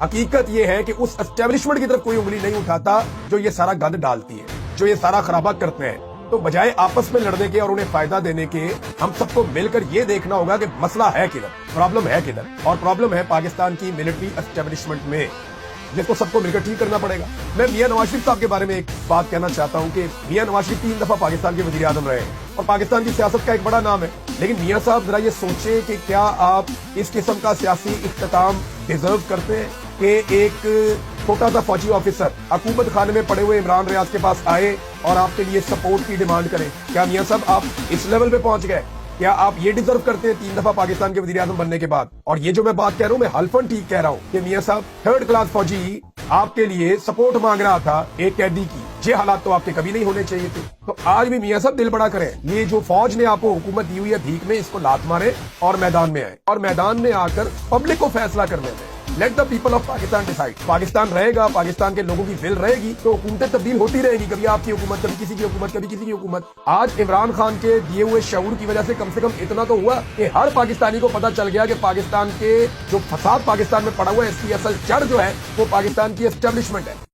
حقیقت یہ ہے کہ اس اسٹیبلشمنٹ کی طرف کوئی انگلی نہیں اٹھاتا جو یہ سارا گند ڈالتی ہے، جو یہ سارا خرابہ کرتے ہیں۔ تو بجائے آپس میں لڑنے کے اور انہیں فائدہ دینے کے، ہم سب کو مل کر یہ دیکھنا ہوگا کہ مسئلہ ہے کدھر، پرابلم ہے کدھر، اور پرابلم ہے پاکستان کی ملٹری اسٹیبلشمنٹ میں، جس کو سب کو مل کر ٹھیک کرنا پڑے گا۔ میں میاں نواز شریف صاحب کے بارے میں ایک بات کہنا چاہتا ہوں کہ میاں نواز شریف 3 دفعہ پاکستان کے وزیر اعظم رہے ہیں اور پاکستان کی سیاست کا ایک بڑا نام ہے، لیکن میاں صاحب ذرا یہ سوچیں کہ کیا آپ اس قسم کا سیاسی اختتام ڈیزرو کرتے ہیں کہ ایک چھوٹا سا فوجی آفیسر حکومت خانے میں پڑے ہوئے عمران ریاض کے پاس آئے اور آپ کے لیے سپورٹ کی ڈیمانڈ کرے؟ کیا میاں صاحب آپ اس لیول پہ پہنچ گئے؟ کیا آپ یہ ڈیزرو کرتے ہیں 3 دفعہ پاکستان کے وزیر اعظم بننے کے بعد؟ اور یہ جو میں بات کہہ رہا ہوں، میں حلفاً ٹھیک کہہ رہا ہوں کہ میاں صاحب 3rd کلاس فوجی آپ کے لیے سپورٹ مانگ رہا تھا ایک قیدی کی، یہ حالات تو آپ کے کبھی نہیں ہونے چاہیے تھے۔ تو آج بھی میاں صاحب دل بڑا کریں، یہ جو فوج نے آپ کو حکومت دی ہوئی ہے بھیک میں، اس کو لات مارے اور میدان میں آئے، اور میدان میں آ کر پبلک کو فیصلہ کرنے دیں۔ Let the people of Pakistan decide. Pakistan رہے گا، پاکستان کے لوگوں کی ول رہے گی تو حکومتیں تبدیل ہوتی رہے گی، کبھی آپ کی حکومت، کبھی کسی کی حکومت، کبھی کسی کی حکومت۔ آج عمران خان کے دیے ہوئے شعور کی وجہ سے کم اتنا تو ہوا کہ ہر پاکستانی کو پتا چل گیا کہ پاکستان کے جو فساد پاکستان میں پڑا ہوا ہے، اس کی اصل جڑ جو ہے وہ پاکستان کی اسٹیبلشمنٹ ہے۔